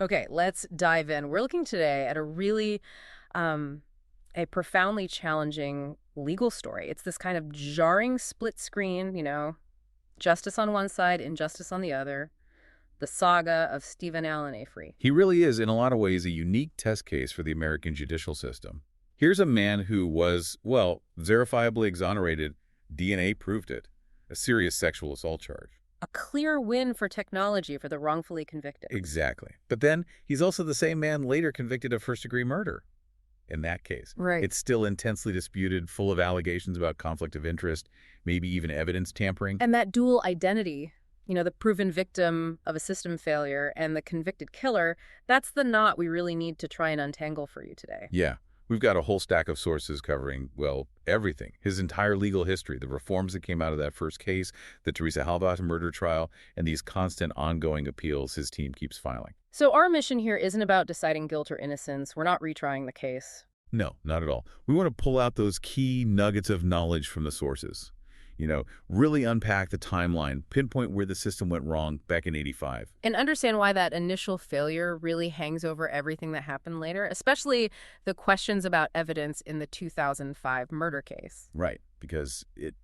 Okay, let's dive in. We're looking today at a really, a profoundly challenging legal story. It's this kind of jarring split screen, justice on one side, injustice on the other. The saga of Stephen Avery. He really is, in a lot of ways, a unique test case for the American judicial system. Here's a man who was, well, verifiably exonerated. DNA proved it. A serious sexual assault charge. A clear win for technology for the wrongfully convicted. Exactly. But then he's also the same man later convicted of first-degree murder. In that case, Right. it's still intensely disputed, full of allegations about conflict of interest, maybe even evidence tampering. And that dual identity, the proven victim of a system failure and the convicted killer, that's the knot we really need to try and untangle for you today. Yeah, we've got a whole stack of sources covering, well, everything. His entire legal history, the reforms that came out of that first case, the Teresa Halbach murder trial, and these constant ongoing appeals his team keeps filing. So our mission here isn't about deciding guilt or innocence. We're not retrying the case. No, not at all. We want to pull out those key nuggets of knowledge from the sources. Really unpack the timeline, pinpoint where the system went wrong back in '85. And understand why that initial failure really hangs over everything that happened later, especially the questions about evidence in the 2005 murder case. Right, because it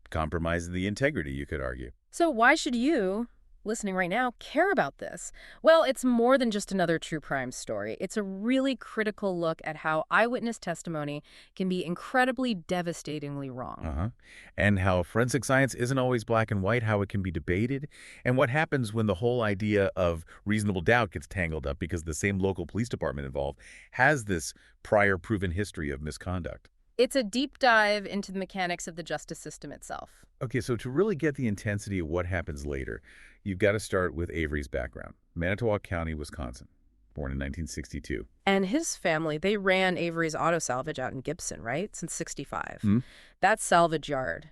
compromises the integrity, you could argue. So why should you, listening right now, care about this? Well, it's more than just another true crime story. It's a really critical look at how eyewitness testimony can be incredibly devastatingly wrong. And how forensic science isn't always black and white, how it can be debated, and what happens when the whole idea of reasonable doubt gets tangled up because the same local police department involved has this prior proven history of misconduct. It's a deep dive into the mechanics of the justice system itself. Okay, so to really get the intensity of what happens later, you've got to start with Avery's background. Manitowoc County, Wisconsin, born in 1962. And his family, they ran Avery's Auto Salvage out in Gibson, right? Since 65. Hmm? That salvage yard,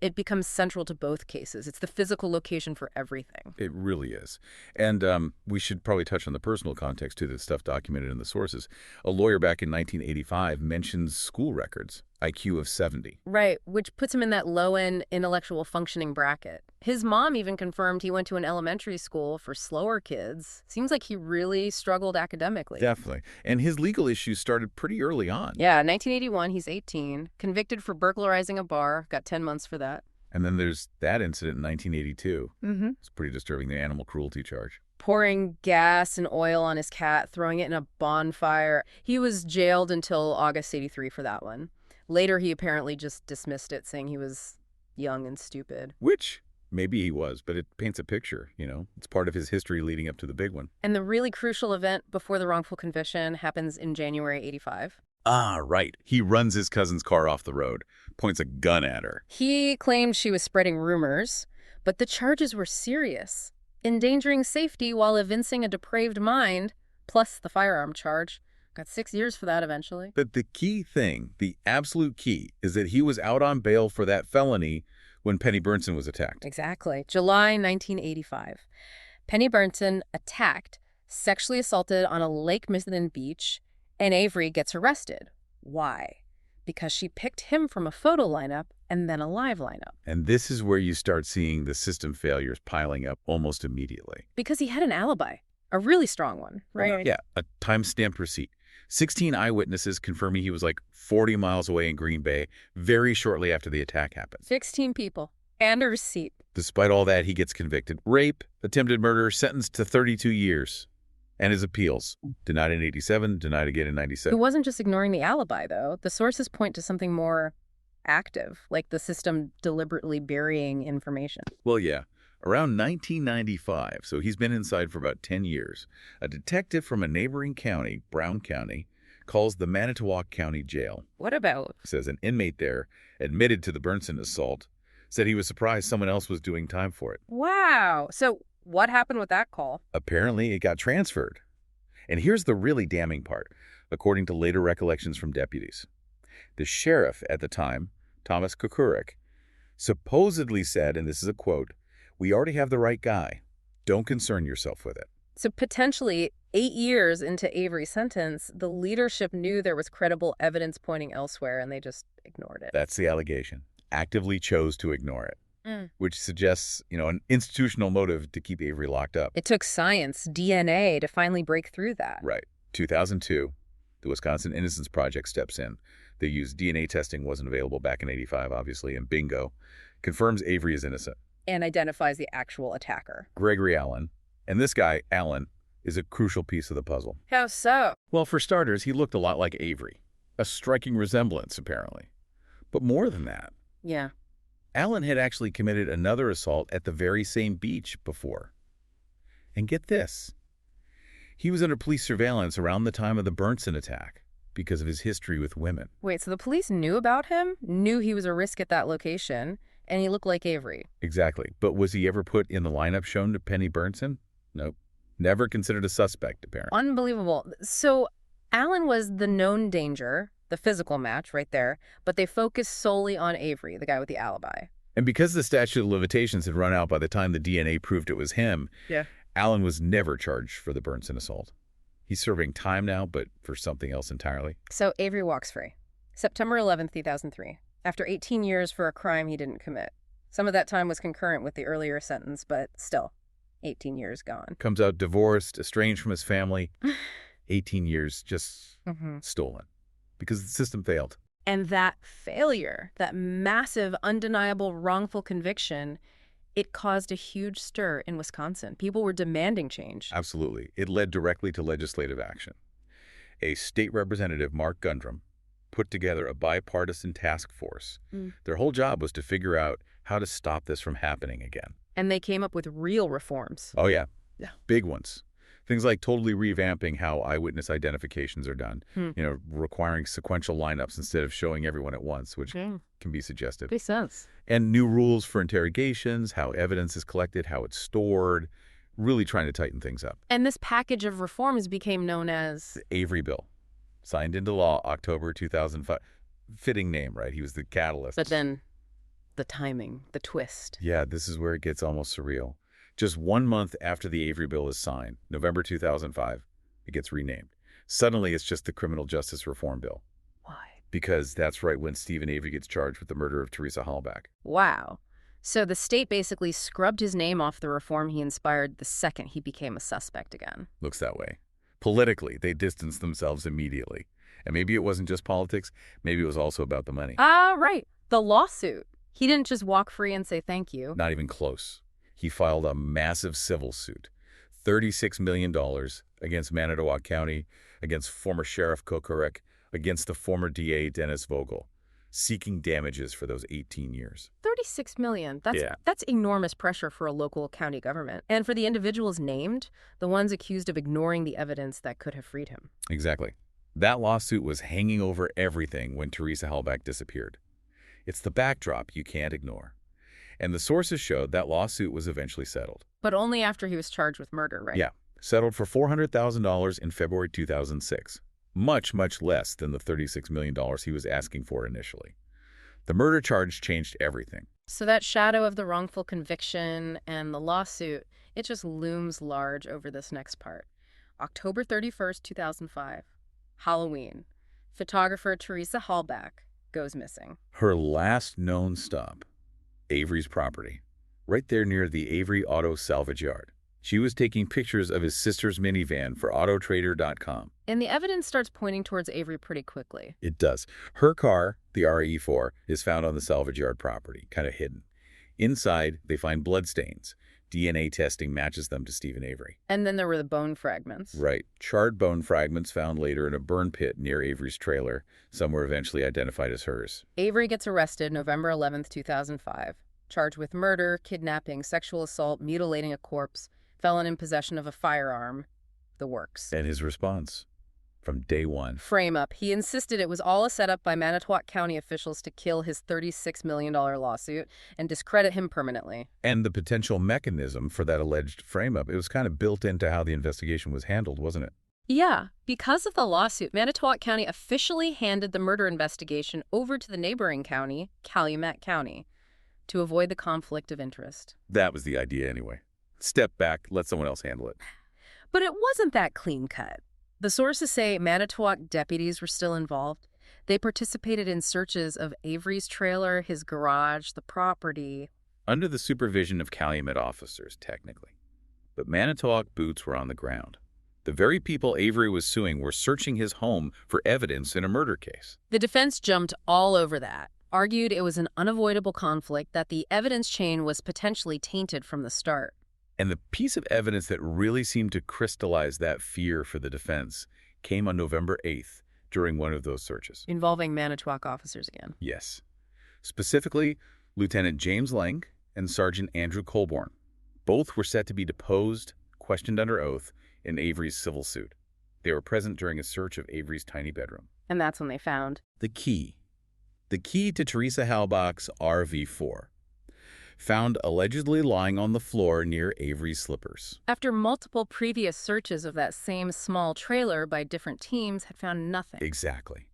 it becomes central to both cases. It's the physical location for everything. It really is. And we should probably touch on the personal context, too, the stuff documented in the sources. A lawyer back in 1985 mentions school records, IQ of 70. Right, which puts him in that low-end intellectual functioning bracket. His mom even confirmed he went to an elementary school for slower kids. Seems like he really struggled academically. Definitely. And his legal issues started pretty early on. Yeah, 1981, he's 18, convicted for burglarizing a bar, got 10 months for that. And then there's that incident in 1982. Mm-hmm. It's pretty disturbing, the animal cruelty charge. Pouring gas and oil on his cat, throwing it in a bonfire. He was jailed until August 83 for that one. Later, he apparently just dismissed it, saying he was young and stupid. Which, maybe he was, but it paints a picture, It's part of his history leading up to the big one. And the really crucial event before the wrongful conviction happens in January 85. Ah, right. He runs his cousin's car off the road, points a gun at her. He claimed she was spreading rumors, but the charges were serious. Endangering safety while evincing a depraved mind, plus the firearm charge. Got 6 years for that eventually. But the key thing, the absolute key, is that he was out on bail for that felony when Penny Burnson was attacked. Exactly. July 1985. Penny Burnson attacked, sexually assaulted on a Lake Michigan beach, and Avery gets arrested. Why? Because she picked him from a photo lineup and then a live lineup. And this is where you start seeing the system failures piling up almost immediately. Because he had an alibi. A really strong one, right? Yeah, a time-stamped receipt. 16 eyewitnesses confirming he was like 40 miles away in Green Bay very shortly after the attack happened. 16 people. And a receipt. Despite all that, he gets convicted. Rape, attempted murder, sentenced to 32 years. And his appeals. Denied in 87, denied again in 97. It wasn't just ignoring the alibi, though. The sources point to something more active, like the system deliberately burying information. Well, yeah. Around 1995, so he's been inside for about 10 years, a detective from a neighboring county, Brown County, calls the Manitowoc County Jail. What about? Says an inmate there admitted to the Burnson assault, said he was surprised someone else was doing time for it. Wow. So what happened with that call? Apparently, it got transferred. And here's the really damning part, according to later recollections from deputies. The sheriff at the time, Thomas Kukurik, supposedly said, and this is a quote, "We already have the right guy. Don't concern yourself with it." So potentially 8 years into Avery's sentence, the leadership knew there was credible evidence pointing elsewhere, and they just ignored it. That's the allegation. Actively chose to ignore it. which suggests, an institutional motive to keep Avery locked up. It took science, DNA, to finally break through that. Right. 2002, the Wisconsin Innocence Project steps in. They used DNA testing, wasn't available back in '85, obviously, and bingo, confirms Avery is innocent. And identifies the actual attacker. Gregory Allen. And this guy, Allen, is a crucial piece of the puzzle. How so? Well, for starters, he looked a lot like Avery. A striking resemblance, apparently. But more than that, Yeah. Allen had actually committed another assault at the very same beach before. And get this. He was under police surveillance around the time of the Bernsen attack because of his history with women. Wait, so the police knew about him, knew he was a risk at that location, and he looked like Avery. Exactly. But was he ever put in the lineup shown to Penny Bernsen? Nope. Never considered a suspect, apparently. Unbelievable. So Allen was the known danger, the physical match right there, but they focused solely on Avery, the guy with the alibi. And because the statute of limitations had run out by the time the DNA proved it was him, Allen was never charged for the Bernsen assault. He's serving time now, but for something else entirely. So Avery walks free. September 11th, 2003. After 18 years for a crime he didn't commit. Some of that time was concurrent with the earlier sentence, but still, 18 years gone. Comes out divorced, estranged from his family. 18 years just stolen. Because the system failed. And that failure, that massive, undeniable, wrongful conviction, it caused a huge stir in Wisconsin. People were demanding change. Absolutely. It led directly to legislative action. A state representative, Mark Gundrum, put together a bipartisan task force. Their whole job was to figure out how to stop this from happening again. And they came up with real reforms. Oh, yeah. Big ones. Things like totally revamping how eyewitness identifications are done, requiring sequential lineups instead of showing everyone at once, which can be suggestive. Makes sense. And new rules for interrogations, how evidence is collected, how it's stored, really trying to tighten things up. And this package of reforms became known as The Avery Bill, signed into law October 2005. Fitting name, right? He was the catalyst. But then the timing, the twist. Yeah, this is where it gets almost surreal. Just 1 month after the Avery Bill is signed, November 2005, it gets renamed. Suddenly, it's just the Criminal Justice Reform Bill. Why? Because that's right when Steven Avery gets charged with the murder of Teresa Halbach. Wow. So the state basically scrubbed his name off the reform he inspired the second he became a suspect again. Looks that way. Politically, they distanced themselves immediately. And maybe it wasn't just politics, maybe it was also about the money. Ah, right. The lawsuit. He didn't just walk free and say thank you. Not even close. He filed a massive civil suit, $36 million against Manitowoc County, against former Sheriff Kokorek, against the former DA Dennis Vogel, seeking damages for those 18 years. $36 million. That's enormous pressure for a local county government. And for the individuals named, the ones accused of ignoring the evidence that could have freed him. Exactly. That lawsuit was hanging over everything when Teresa Halbach disappeared. It's the backdrop you can't ignore. And the sources showed that lawsuit was eventually settled. But only after he was charged with murder, right? Yeah, settled for $400,000 in February 2006. Much, much less than the $36 million he was asking for initially. The murder charge changed everything. So that shadow of the wrongful conviction and the lawsuit, it just looms large over this next part. October 31st, 2005. Halloween. Photographer Teresa Halbach goes missing. Her last known stop, Avery's property, right there near the Avery Auto Salvage Yard. She was taking pictures of his sister's minivan for Autotrader.com. And the evidence starts pointing towards Avery pretty quickly. It does. Her car, the RE4, is found on the salvage yard property, kind of hidden. Inside, they find bloodstains. DNA testing matches them to Steven Avery. And then there were the bone fragments. Right. Charred bone fragments found later in a burn pit near Avery's trailer. Some were eventually identified as hers. Avery gets arrested November 11th, 2005. Charged with murder, kidnapping, sexual assault, mutilating a corpse, felon in possession of a firearm. The works. And his response? From day one. Frame up. He insisted it was all a setup by Manitowoc County officials to kill his $36 million lawsuit and discredit him permanently. And the potential mechanism for that alleged frame-up, it was kind of built into how the investigation was handled, wasn't it? Yeah. Because of the lawsuit, Manitowoc County officially handed the murder investigation over to the neighboring county, Calumet County, to avoid the conflict of interest. That was the idea anyway. Step back, let someone else handle it. But it wasn't that clean-cut. The sources say Manitowoc deputies were still involved. They participated in searches of Avery's trailer, his garage, the property. under the supervision of Calumet officers, technically. But Manitowoc boots were on the ground. The very people Avery was suing were searching his home for evidence in a murder case. The defense jumped all over that, argued it was an unavoidable conflict, that the evidence chain was potentially tainted from the start. And the piece of evidence that really seemed to crystallize that fear for the defense came on November 8th during one of those searches. Involving Manitowoc officers again. Yes. Specifically, Lieutenant James Lang and Sergeant Andrew Colborne. Both were set to be deposed, questioned under oath, in Avery's civil suit. They were present during a search of Avery's tiny bedroom. And that's when they found The key. The key to Teresa Halbach's RV4. Found allegedly lying on the floor near Avery's slippers. after multiple previous searches of that same small trailer by different teams had found nothing. Exactly.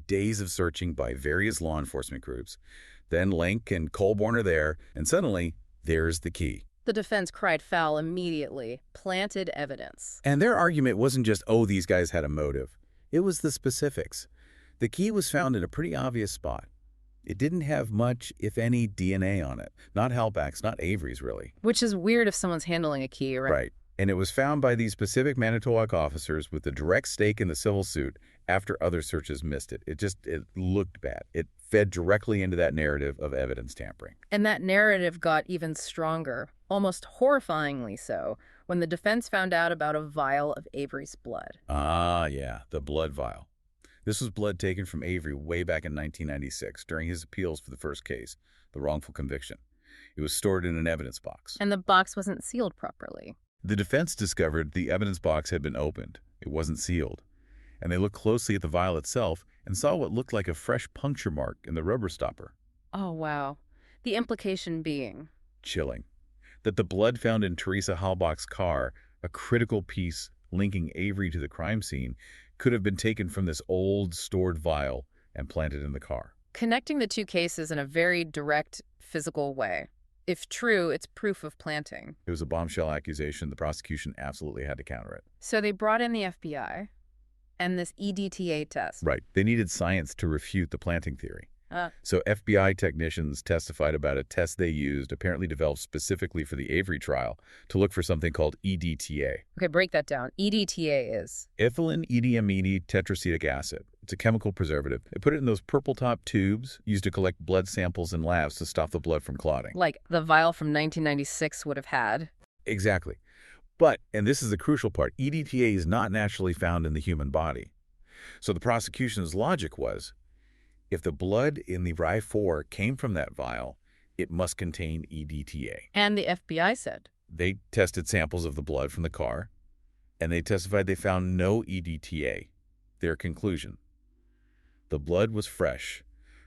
Days of searching by various law enforcement groups. Then Lank and Colborne are there, and suddenly, there's the key. The defense cried foul immediately. Planted evidence. And their argument wasn't just, oh, these guys had a motive. It was the specifics. The key was found in a pretty obvious spot. It didn't have much, if any, DNA on it. Not Halbach's, not Avery's, really. Which is weird if someone's handling a key, right? Right. And it was found by these specific Manitowoc officers with a direct stake in the civil suit after other searches missed it. It looked bad. It fed directly into that narrative of evidence tampering. And that narrative got even stronger, almost horrifyingly so, when the defense found out about a vial of Avery's blood. Ah, yeah, the blood vial. This was blood taken from Avery way back in 1996 during his appeals for the first case, the wrongful conviction. It was stored in an evidence box. And the box wasn't sealed properly. The defense discovered the evidence box had been opened. It wasn't sealed. And they looked closely at the vial itself and saw what looked like a fresh puncture mark in the rubber stopper. Oh, wow. The implication being Chilling. That the blood found in Teresa Halbach's car, a critical piece linking Avery to the crime scene, could have been taken from this old, stored vial and planted in the car. connecting the two cases in a very direct, physical way. If true, it's proof of planting. It was a bombshell accusation. The prosecution absolutely had to counter it. So they brought in the FBI and this EDTA test. Right. They needed science to refute the planting theory. Uh, So FBI technicians testified about a test they used, apparently developed specifically for the Avery trial, to look for something called EDTA. okay, break that down. EDTA is. Ethylene ediamine tetracetic acid. It's a chemical preservative. They put it in those purple-top tubes used to collect blood samples in labs to stop the blood from clotting. Like the vial from 1996 would have had. Exactly. But, and this is the crucial part, EDTA is not naturally found in the human body. So the prosecution's logic was, if the blood in the RI-4 came from that vial, it must contain EDTA. And the FBI said. They tested samples of the blood from the car, and they testified they found no EDTA. Their conclusion: the blood was fresh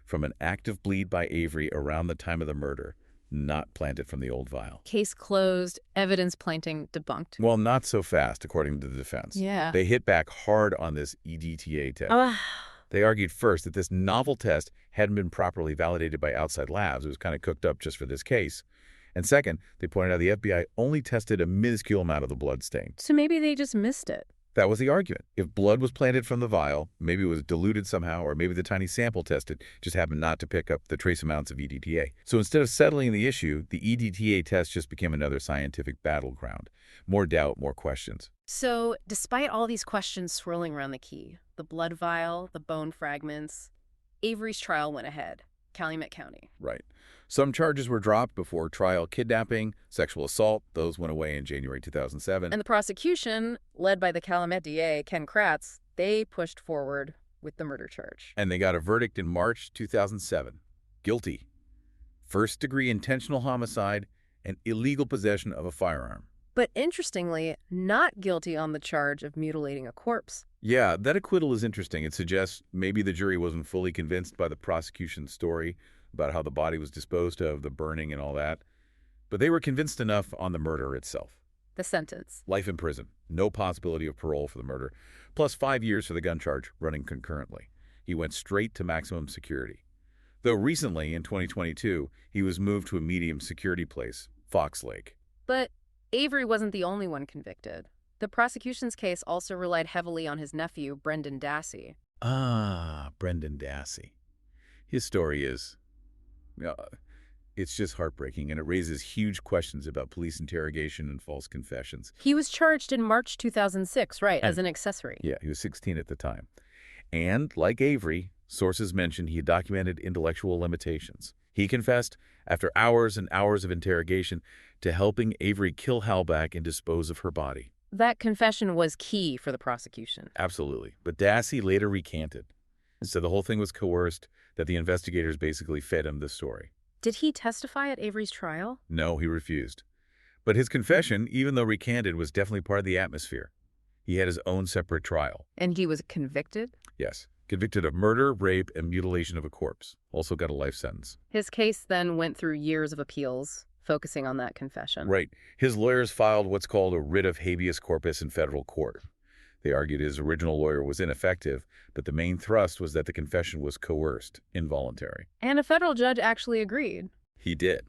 from an active bleed by Avery around the time of the murder, not planted from the old vial. Case closed, evidence planting debunked. Well, not so fast, according to the defense. Yeah. They hit back hard on this EDTA test. Ah, They argued first that this novel test hadn't been properly validated by outside labs. It was kind of cooked up just for this case. And second, they pointed out the FBI only tested a minuscule amount of the blood stain. so maybe they just missed it. That was the argument. If blood was planted from the vial, maybe it was diluted somehow, or maybe the tiny sample tested just happened not to pick up the trace amounts of EDTA. So instead of settling the issue, the EDTA test just became another scientific battleground. More doubt, more questions. So, despite all these questions swirling around the key, the blood vial, the bone fragments, Avery's trial went ahead. Calumet County. Right. Some charges were dropped before trial: kidnapping, sexual assault. Those went away in January 2007. And the prosecution, led by the Calumet DA, Ken Kratz, they pushed forward with the murder charge. And they got a verdict in March 2007. Guilty. First-degree intentional homicide and illegal possession of a firearm. But interestingly, not guilty on the charge of mutilating a corpse. Yeah, that acquittal is interesting. It suggests maybe the jury wasn't fully convinced by the prosecution's story about how the body was disposed of, the burning and all that. But they were convinced enough on the murder itself. The sentence. Life in prison. No possibility of parole for the murder. Plus 5 years for the gun charge, running concurrently. He went straight to maximum security. Though recently, in 2022, he was moved to a medium security place, Fox Lake. But Avery wasn't the only one convicted. The prosecution's case also relied heavily on his nephew, Brendan Dassey. Ah, Brendan Dassey. His story is It's just heartbreaking, and it raises huge questions about police interrogation and false confessions. He was charged in March 2006, right, as And an accessory. yeah, he was 16 at the time. And, like Avery, sources mentioned he had documented intellectual limitations. He confessed, after hours and hours of interrogation, to helping Avery kill Halbach and dispose of her body. That confession was key for the prosecution. Absolutely. But Dassey later recanted. So the whole thing was coerced, that the investigators basically fed him the story. Did he testify at Avery's trial? No, he refused. But his confession, even though recanted, was definitely part of the atmosphere. He had his own separate trial. And he was convicted? Yes. Convicted of murder, rape, and mutilation of a corpse. Also got a life sentence. His case then went through years of appeals, focusing on that confession. Right. His lawyers filed what's called a writ of habeas corpus in federal court. They argued his original lawyer was ineffective, but the main thrust was that the confession was coerced, involuntary. And a federal judge actually agreed. He did.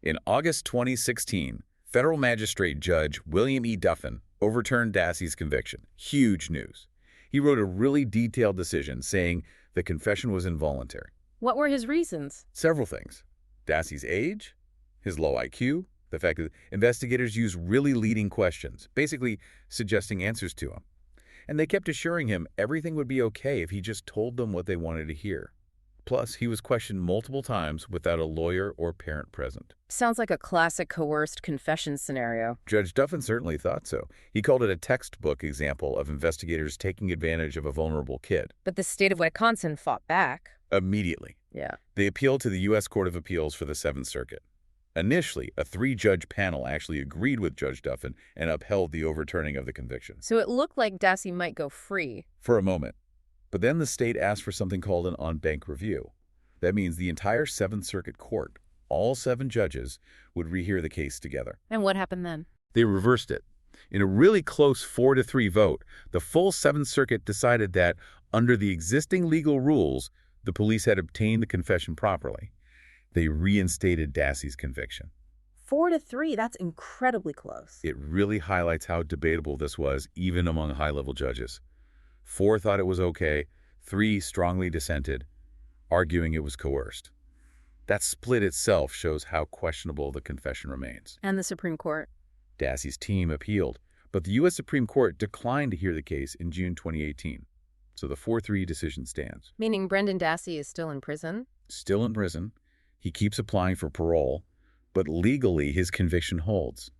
In August 2016, federal magistrate Judge William E. Duffin overturned Dassey's conviction. Huge news. He wrote a really detailed decision saying the confession was involuntary. What were his reasons? Several things. Dassey's age, his low IQ, the fact that investigators used really leading questions, basically suggesting answers to him. And they kept assuring him everything would be okay if he just told them what they wanted to hear. Plus, he was questioned multiple times without a lawyer or parent present. Sounds like a classic coerced confession scenario. Judge Duffin certainly thought so. He called it a textbook example of investigators taking advantage of a vulnerable kid. But the state of Wisconsin fought back. Immediately. Yeah. They appealed to the U.S. Court of Appeals for the Seventh Circuit. Initially, a 3-judge panel actually agreed with Judge Duffin and upheld the overturning of the conviction. So it looked like Dassey might go free. For a moment. But then the state asked for something called an en-banc review. That means the entire Seventh Circuit Court, all 7 judges, would rehear the case together. And what happened then? They reversed it. In a really close 4-3 vote, the full Seventh Circuit decided that, under the existing legal rules, the police had obtained the confession properly. They reinstated Dassey's conviction. 4-3, that's incredibly close. It really highlights how debatable this was, even among high-level judges. 4 thought it was okay, 3 strongly dissented, arguing it was coerced. That split itself shows how questionable the confession remains. And the Supreme Court? Dassey's team appealed, but the U.S. Supreme Court declined to hear the case in June 2018. So the 4-3 decision stands. Meaning Brendan Dassey is still in prison? Still in prison. He keeps applying for parole, but legally his conviction holds.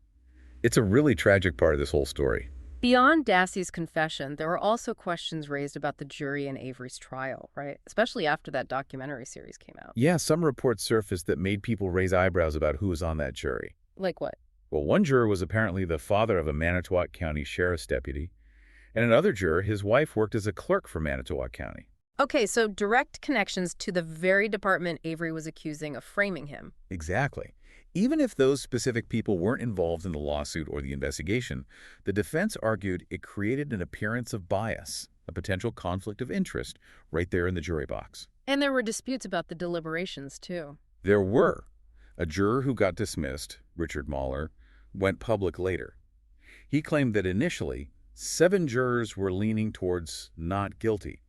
It's a really tragic part of this whole story. Beyond Dassey's confession, there were also questions raised about the jury in Avery's trial, right? Especially after that documentary series came out. Yeah, some reports surfaced that made people raise eyebrows about who was on that jury. Like what? Well, one juror was apparently the father of a Manitowoc County sheriff's deputy, and another juror, his wife worked as a clerk for Manitowoc County. Okay, so direct connections to the very department Avery was accusing of framing him. Exactly. Even if those specific people weren't involved in the lawsuit or the investigation, the defense argued it created an appearance of bias, a potential conflict of interest, right there in the jury box. And there were disputes about the deliberations, too. There were. A juror who got dismissed, Richard Mahler, went public later. He claimed that initially, 7 jurors were leaning towards not guilty.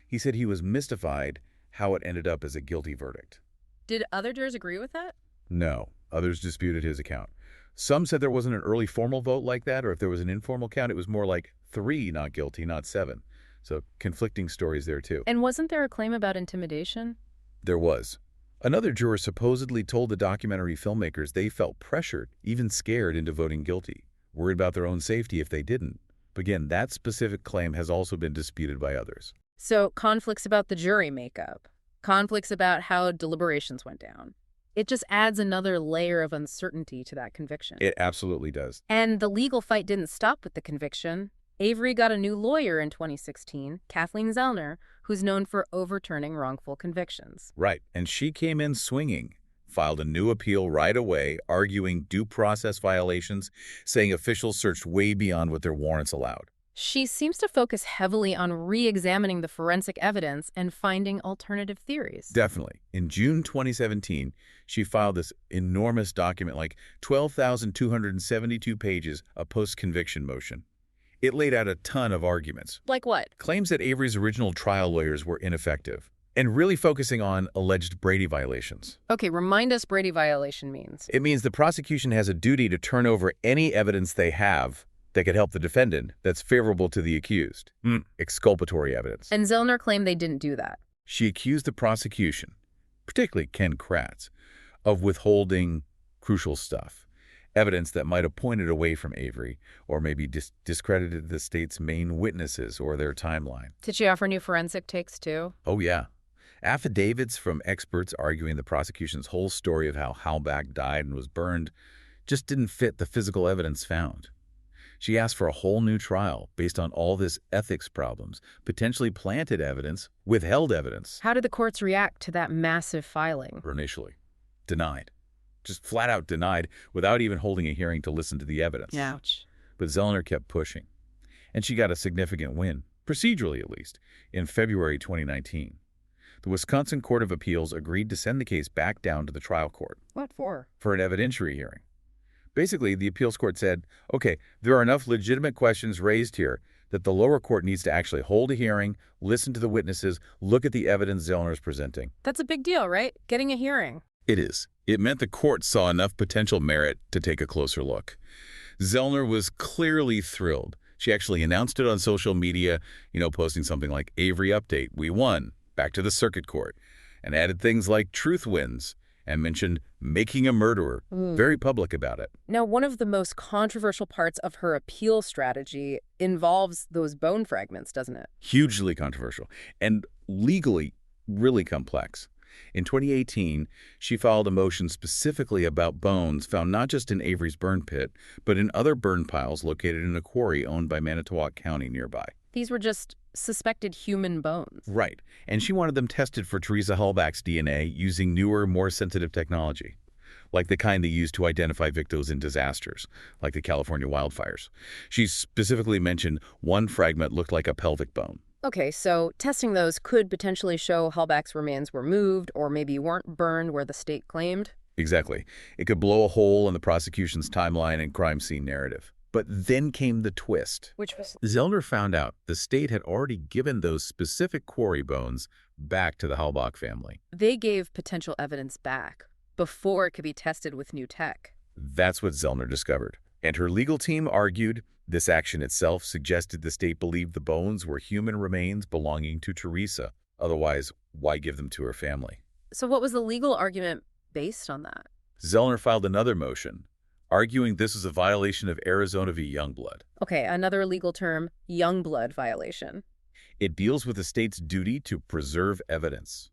He said he was mystified how it ended up as a guilty verdict. Did other jurors agree with that? No. Others disputed his account. Some said there wasn't an early formal vote like that, or if there was an informal count, it was more like 3 not guilty, not 7. So conflicting stories there, too. And wasn't there a claim about intimidation? There was. Another juror supposedly told the documentary filmmakers they felt pressured, even scared, into voting guilty, worried about their own safety if they didn't. But again, that specific claim has also been disputed by others. So conflicts about the jury makeup, conflicts about how deliberations went down. It just adds another layer of uncertainty to that conviction. It absolutely does. And the legal fight didn't stop with the conviction. Avery got a new lawyer in 2016, Kathleen Zellner, who's known for overturning wrongful convictions. Right, and she came in swinging, filed a new appeal right away, arguing due process violations, saying officials searched way beyond what their warrants allowed. She seems to focus heavily on re-examining the forensic evidence and finding alternative theories. Definitely. In June 2017, she filed this enormous document, like 12,272 pages, a post-conviction motion. It laid out a ton of arguments. Like what? Claims that Avery's original trial lawyers were ineffective. and really focusing on alleged Brady violations. Okay, remind us Brady violation means. It means the prosecution has a duty to turn over any evidence they have that could help the defendant that's favorable to the accused. Exculpatory evidence. And Zellner claimed they didn't do that. She accused the prosecution, particularly Ken Kratz, of withholding crucial stuff, evidence that might have pointed away from Avery or maybe discredited the state's main witnesses or their timeline. Did she offer new forensic takes too? Oh, yeah. Affidavits from experts arguing the prosecution's whole story of how Halbach died and was burned just didn't fit the physical evidence found. She asked for a whole new trial based on all this ethics problems, potentially planted evidence, withheld evidence. How did the courts react to that massive filing? Initially, denied. Just flat out denied without even holding a hearing to listen to the evidence. Ouch. But Zellner kept pushing. And she got a significant win, procedurally at least, in February 2019. The Wisconsin Court of Appeals agreed to send the case back down to the trial court. What for? For an evidentiary hearing. Basically, the appeals court said, okay, there are enough legitimate questions raised here that the lower court needs to actually hold a hearing, listen to the witnesses, look at the evidence Zellner is presenting. That's a big deal, right? Getting a hearing. It is. It meant the court saw enough potential merit to take a closer look. Zellner was clearly thrilled. She actually announced it on social media, posting something like, Avery update, we won, back to the circuit court, and added things like truth wins, and mentioned making a murderer, very public about it. Now, one of the most controversial parts of her appeal strategy involves those bone fragments, doesn't it? Hugely controversial, and legally really complex. In 2018, she filed a motion specifically about bones found not just in Avery's burn pit, but in other burn piles located in a quarry owned by Manitowoc County nearby. These were just suspected human bones. Right, and she wanted them tested for Teresa Halbach's DNA using newer, more sensitive technology, like the kind they use to identify victims in disasters, like the California wildfires. She specifically mentioned one fragment looked like a pelvic bone. Okay, so testing those could potentially show Halbach's remains were moved or maybe weren't burned where the state claimed. Exactly. It could blow a hole in the prosecution's timeline and crime scene narrative. But then came the twist. Which was? Zellner found out the state had already given those specific quarry bones back to the Halbach family. They gave potential evidence back before it could be tested with new tech. That's what Zellner discovered. And her legal team argued this action itself suggested the state believed the bones were human remains belonging to Teresa. Otherwise, why give them to her family? So what was the legal argument based on that? Zellner filed another motion, arguing this is a violation of Arizona v. Youngblood. Okay, another legal term, Youngblood violation. It deals with the state's duty to preserve evidence.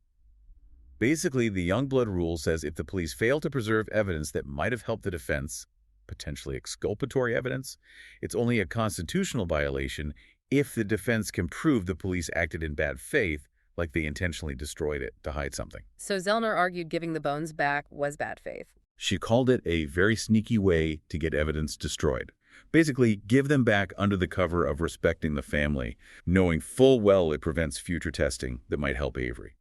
Basically, the Youngblood rule says if the police fail to preserve evidence that might have helped the defense, potentially exculpatory evidence, it's only a constitutional violation if the defense can prove the police acted in bad faith, like they intentionally destroyed it to hide something. So Zellner argued giving the bones back was bad faith. She called it a very sneaky way to get evidence destroyed. Basically, give them back under the cover of respecting the family, knowing full well it prevents future testing that might help Avery.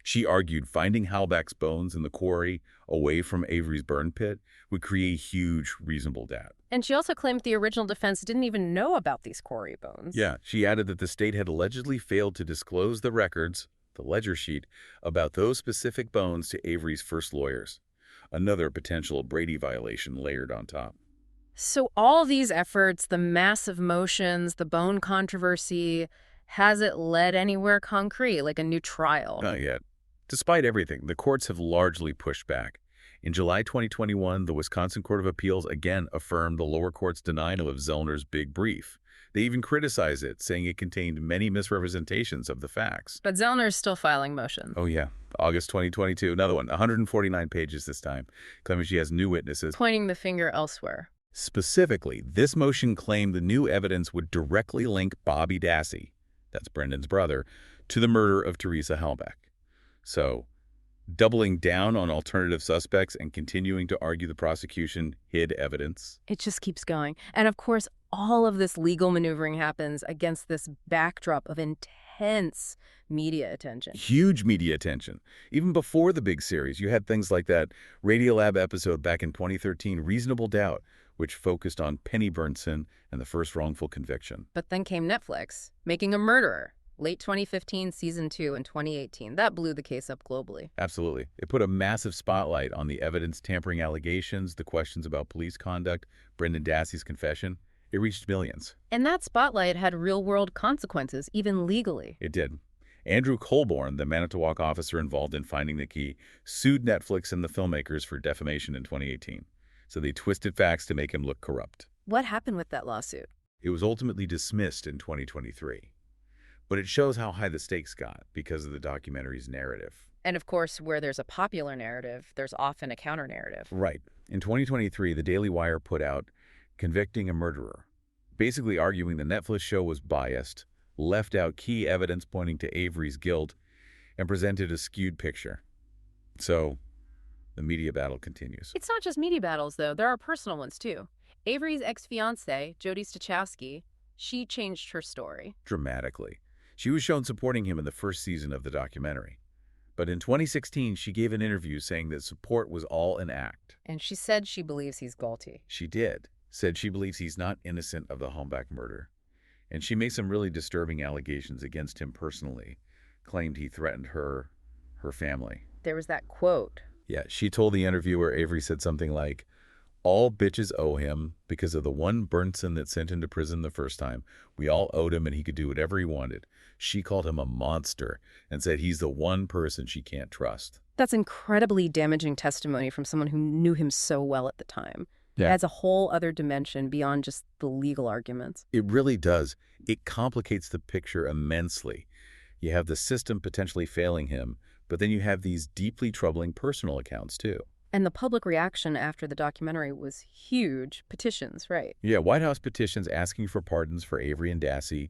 She argued finding Halbach's bones in the quarry away from Avery's burn pit would create huge reasonable doubt. And she also claimed the original defense didn't even know about these quarry bones. Yeah, she added that the state had allegedly failed to disclose the records, the ledger sheet, about those specific bones to Avery's first lawyers. Another potential Brady violation layered on top. So all these efforts, the massive motions, the bone controversy, has it led anywhere concrete, like a new trial? Not yet. Despite everything, the courts have largely pushed back. In July 2021, the Wisconsin Court of Appeals again affirmed the lower court's denial of Zellner's big brief. They even criticized it, saying it contained many misrepresentations of the facts. But Zellner's still filing motions. Oh, yeah. August 2022, another one, 149 pages this time, claiming she has new witnesses. Pointing the finger elsewhere. Specifically, this motion claimed the new evidence would directly link Bobby Dassey, that's Brendan's brother, to the murder of Teresa Halbach. So, doubling down on alternative suspects and continuing to argue the prosecution hid evidence. It just keeps going. And of course, all of this legal maneuvering happens against this backdrop of intense media attention. Huge media attention. Even before the big series, you had things like that Radiolab episode back in 2013, Reasonable Doubt, which focused on Penny Burnson and the first wrongful conviction. But then came Netflix, Making a Murderer. Late 2015, Season 2 in 2018. That blew the case up globally. Absolutely. It put a massive spotlight on the evidence tampering allegations, the questions about police conduct, Brendan Dassey's confession. It reached millions. And that spotlight had real-world consequences, even legally. It did. Andrew Colborn, the Manitowoc officer involved in finding the key, sued Netflix and the filmmakers for defamation in 2018. So they twisted facts to make him look corrupt. What happened with that lawsuit? It was ultimately dismissed in 2023. But it shows how high the stakes got because of the documentary's narrative. And of course, where there's a popular narrative, there's often a counter-narrative. Right. In 2023, the Daily Wire put out Convicting a Murderer, basically arguing the Netflix show was biased, left out key evidence pointing to Avery's guilt, and presented a skewed picture. So, the media battle continues. It's not just media battles, though. There are personal ones, too. Avery's ex-fiancée, Jody Stachowski, she changed her story. Dramatically. She was shown supporting him in the first season of the documentary. But in 2016, she gave an interview saying that support was all an act. And she said she believes he's guilty. She did. Said she believes he's not innocent of the Halbach murder. And she made some really disturbing allegations against him personally. Claimed he threatened her family. There was that quote. Yeah, she told the interviewer, Avery said something like, "All bitches owe him because of the one Burnson that sent him to prison the first time. We all owed him and he could do whatever he wanted." She called him a monster and said he's the one person she can't trust. That's incredibly damaging testimony from someone who knew him so well at the time. Yeah. It adds a whole other dimension beyond just the legal arguments. It really does. It complicates the picture immensely. You have the system potentially failing him, but then you have these deeply troubling personal accounts too. And the public reaction after the documentary was huge. Petitions, right? Yeah, White House petitions asking for pardons for Avery and Dassey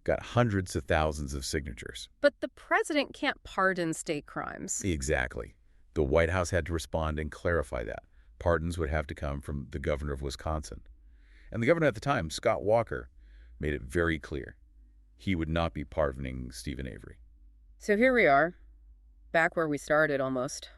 got hundreds of thousands of signatures. But the president can't pardon state crimes. Exactly. The White House had to respond and clarify that. Pardons would have to come from the governor of Wisconsin. And the governor at the time, Scott Walker, made it very clear he would not be pardoning Steven Avery. So here we are, back where we started almost.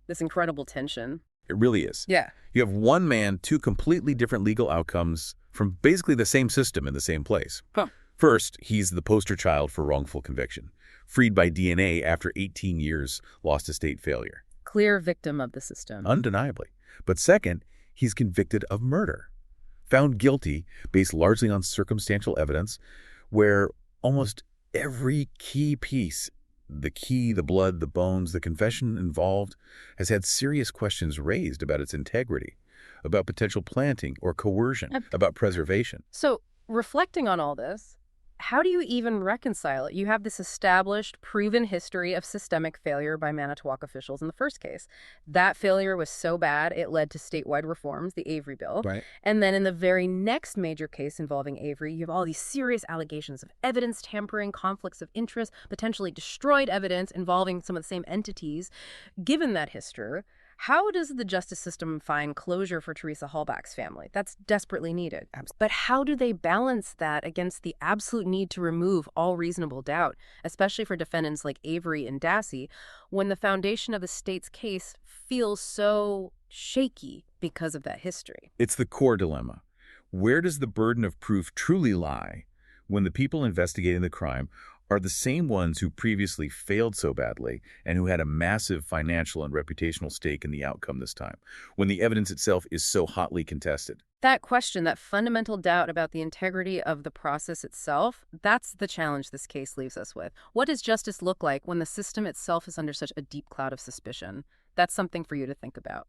This incredible tension. It really is. Yeah. You have one man, two completely different legal outcomes from basically the same system in the same place. Huh. First, he's the poster child for wrongful conviction. Freed by DNA after 18 years, lost to state failure. Clear victim of the system. Undeniably. But second, he's convicted of murder. Found guilty based largely on circumstantial evidence where almost every key piece, the key, the blood, the bones, the confession involved, has had serious questions raised about its integrity, about potential planting or coercion, about preservation. So, reflecting on all this, how do you even reconcile it? You have this established, proven history of systemic failure by Manitowoc officials in the first case. That failure was so bad, it led to statewide reforms, the Avery Bill. Right. And then in the very next major case involving Avery, you have all these serious allegations of evidence tampering, conflicts of interest, potentially destroyed evidence involving some of the same entities. Given that history, how does the justice system find closure for Teresa Halbach's family? That's desperately needed. But how do they balance that against the absolute need to remove all reasonable doubt, especially for defendants like Avery and Dassey, when the foundation of the state's case feels so shaky because of that history? It's the core dilemma. Where does the burden of proof truly lie when the people investigating the crime are the same ones who previously failed so badly and who had a massive financial and reputational stake in the outcome this time, when the evidence itself is so hotly contested? That question, that fundamental doubt about the integrity of the process itself, that's the challenge this case leaves us with. What does justice look like when the system itself is under such a deep cloud of suspicion? That's something for you to think about.